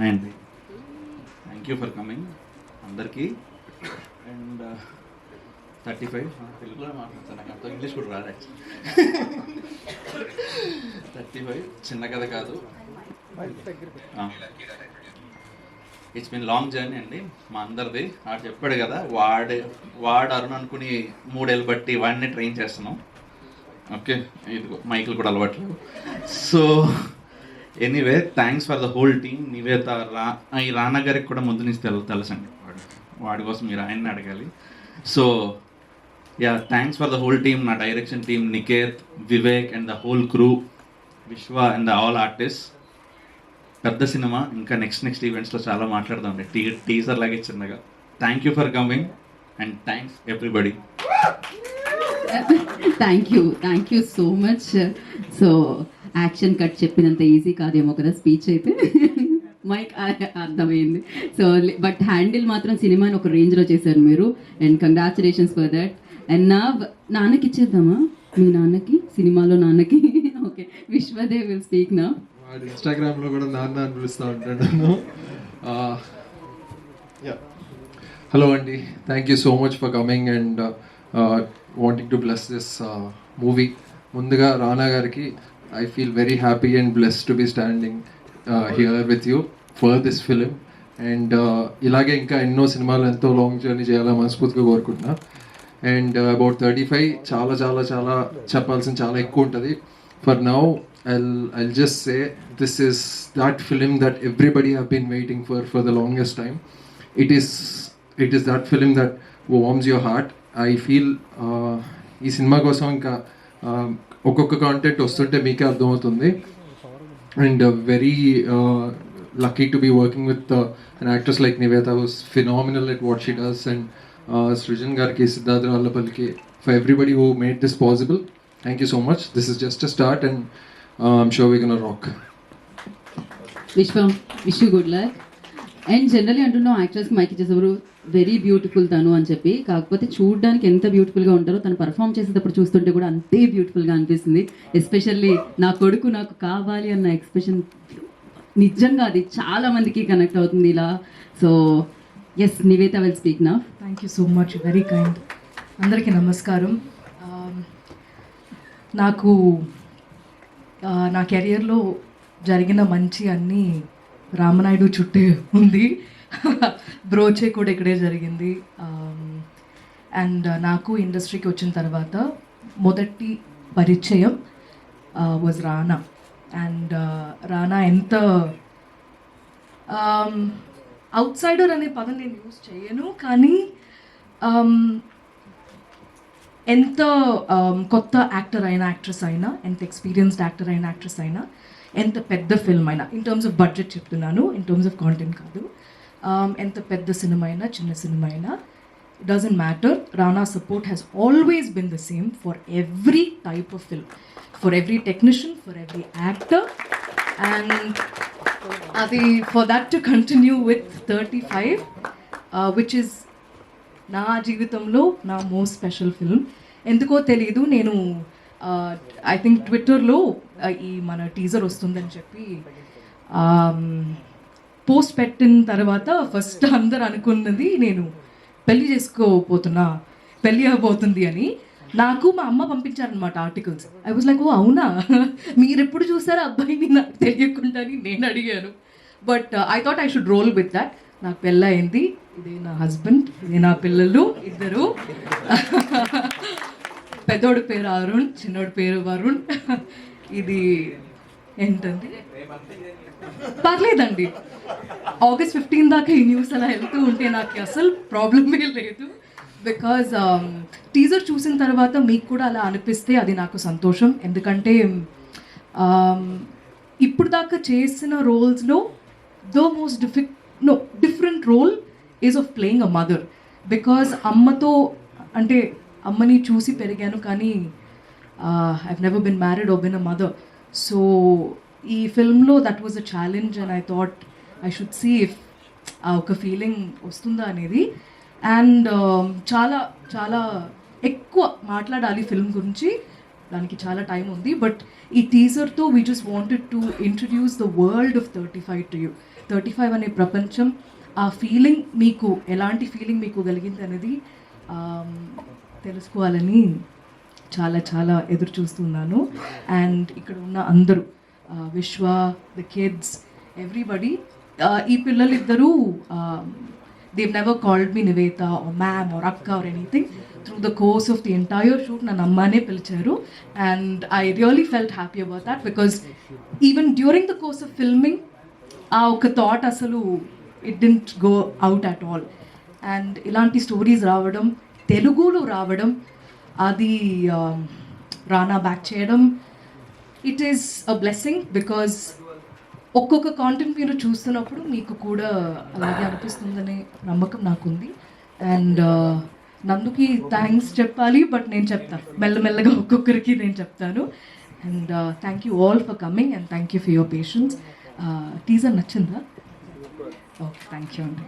And thank you for coming అందరికీ. And 35 తెలుగులో మాట్లాడతాను, నాకు అంత ఇంగ్లీష్ కూడా రాదు యాక్చువల్లీ. 35 చిన్న కథ కాదు. ఇట్స్ మీన్ లాంగ్ జర్నీ అండి మా అందరిది. వాడు చెప్పాడు కదా, వాడు అరుణ్ అనుకుని 3 ఏళ్ళు బట్టి వాడిని ట్రైన్ చేస్తున్నాం. ఓకే, ఇదిగో మైకులు కూడా అలవాట్లేదు. So anyway, thanks for the whole team. Nivetha, ఈ రానా గారికి కూడా ముందు నుంచి తెలుసండి, వాడి కోసం మీరు ఆయన్ని అడగాలి. So yeah, thanks for the whole team, నా direction team, Niketh, Vivek and the whole crew, Vishwa and the all artist. పెద్ద సినిమా, ఇంకా నెక్స్ట్ ఈవెంట్స్లో చాలా మాట్లాడదాం టీజర్ లాగే చిన్నగా. Thank you for coming and thanks everybody. Thank you so much. So action cut చెప్పినంత ఈజీ కాదేమో కదా స్పీచ్ అయితే. మైక్ అర్థమైంది. సో బట్ హ్యాండిల్ మాత్రం సినిమాని ఒక రేంజ్లో చేశారు మీరు, and congratulations for that. And నాన్నకి ఇచ్చేద్దామా, మీ నాన్నకి, సినిమాలో నాన్నకి. ఓకే, విశ్వదేవ్ విల్ స్పీక్ నా. వాడు ఇన్స్టాగ్రామ్లో కూడా నాన్న అని పిలుస్తూ ఉంటాడు నన్ను. హలో అండి, thank you so much for coming and wanting to bless this movie. ముందుగా రానా గారికి I feel very happy and blessed to be standing here with you for this film. And ఇలాగే ఇంకా ఎన్నో సినిమాలు ఎంతో లాంగ్ జర్నీ చేయాలని మనస్ఫూర్తిగా కోరుకుంటున్నా. అండ్ అబౌట్ 35 చాలా చాలా చాలా చెప్పాల్సిన చాలా ఎక్కువ ఉంటుంది. For now I'll just say this is that film that everybody have been waiting for the longest time. It is that film that warms your heart. I feel ఈ సినిమా కోసం ఇంకా ఒక్కొక్క కాంటెంట్ వస్తుంటే మీకే అర్థమవుతుంది. And very lucky to be working with an actress like Nivetha, who's phenomenal at what she does, and Srijan Garki, Siddharth Rallapalki, for everybody who made this possible. Thank you so much. This is just a start and I'm sure we're gonna rock. Vishwam, wish you good luck. And generally అంటున్నాం యాక్టర్స్కి mic ఇచ్చేసేవారు very beautiful తను అని చెప్పి, కాకపోతే చూడడానికి ఎంత బ్యూటిఫుల్గా ఉంటారో తను పర్ఫామ్ చేసేటప్పుడు చూస్తుంటే కూడా అంతే బ్యూటిఫుల్గా అనిపిస్తుంది. ఎస్పెషల్లీ నా కొడుకు నాకు కావాలి అన్న ఎక్స్ప్రెషన్, నిజంగా అది చాలా మందికి కనెక్ట్ అవుతుంది ఇలా. So yes, Nivetha will speak నా. Thank you so much, very kind. అందరికీ నమస్కారం. నాకు నా కెరియర్లో జరిగిన మంచి అన్నీ రామనాయుడు చుట్టే ఉంది. బ్రోచే కూడా ఇక్కడే జరిగింది. అండ్ నాకు ఇండస్ట్రీకి వచ్చిన తర్వాత మొదటి పరిచయం వాజ్ రానా. అండ్ రానా ఎంత అవుట్ సైడర్ అనే పదం నేను యూజ్ చేయను, కానీ ఎంత కొత్త యాక్టర్ అయినా, యాక్ట్రెస్ అయినా, ఎంత ఎక్స్పీరియన్స్డ్ యాక్టర్ అయినా, యాక్ట్రెస్ అయినా, ఎంత పెద్ద ఫిల్మ్ అయినా, ఇన్ టర్మ్స్ ఆఫ్ బడ్జెట్ చెప్తున్నాను, ఇన్ టర్మ్స్ ఆఫ్ కాంటెంట్ కాదు, ఎంత పెద్ద సినిమా అయినా, చిన్న సినిమా అయినా, it doesn't matter. Rana support has always been the same for every type of film, for every technician, for every actor, and for that to continue with 35, which is నా జీవితంలో నా most special film. ఎందుకో తెలీదు, నేను I think ట్విట్టర్లో ఈ మన teaser వస్తుందని చెప్పి పోస్ట్ పెట్టిన తర్వాత ఫస్ట్ అందరు అనుకున్నది నేను పెళ్ళి అవబోతుంది అని. నాకు మా అమ్మ పంపించారనమాట ఆర్టికల్స్. ఐ వాజ్ లైక్, ఓ అవునా, మీరు ఎప్పుడు చూసారా అబ్బాయిని, నాకు తెలియకుండా అని నేను అడిగాను. But I thought I should roll with that. నాకు పెళ్ళయింది, ఇదే నా హస్బెండ్, ఇదే నా పిల్లలు ఇద్దరు. పెద్దోడి పేరు అరుణ్, చిన్నోడి పేరు వరుణ్. ఇది ఏంటండి, పర్లేదండి, August 15 దాకా ఈ న్యూస్ అలా వెళ్తూ ఉంటే నాకు అసలు ప్రాబ్లమే లేదు. బికాజ్ టీజర్ చూసిన తర్వాత మీకు కూడా అలా అనిపిస్తే అది నాకు సంతోషం. ఎందుకంటే ఇప్పుడు దాకా చేసిన రోల్స్లో the most different role is of playing a mother. Because అమ్మతో, అంటే అమ్మని చూసి పెరిగాను, కానీ I never been married or been a mother. So ఈ ఫిల్మ్లో that was a challenge and I thought I should see if ఒక ఫీలింగ్ వస్తుందా అనేది. అండ్ చాలా చాలా ఎక్కువ మాట్లాడాలి ఫిల్మ్ గురించి. దానికి చాలా టైం ఉంది. బట్ ఈ టీజర్తో we just wanted to introduce the world of 35 to you. 35 అనే ప్రపంచం, ఆ ఫీలింగ్ మీకు ఎలాంటి ఫీలింగ్ మీకు కలిగింది అనేది తెలుసుకోవాలని చాలా చాలా ఎదురు చూస్తున్నాను. అండ్ ఇక్కడ ఉన్న అందరూ, విశ్వ, ద కిడ్స్, ఎవ్రీబడి, ఈ పిల్లలిద్దరూ they've never called me Niveta or ma'am or akka or anything. Through the course of the entire shoot nanu ammane pilicharu, and I really felt happy about that, because even during the course of filming aa oka thought asalu it didn't go out at all. And ilanti stories raavadam, telugulo raavadam, adi Rana back cheyadam, it is a blessing, because ఒక్కొక్క content మీరు చూస్తున్నప్పుడు మీకు కూడా అలాగే అనిపిస్తుందనే నమ్మకం నాకుంది. And నందుకి thanks చెప్పాలి, but నేను చెప్తాను మెల్లమెల్లగా, ఒక్కొక్కరికి నేను చెప్తాను. And thank you all for coming, and thank you for your patience. Teaser నచ్చిందా? ఓకే, థ్యాంక్ యూ అండి.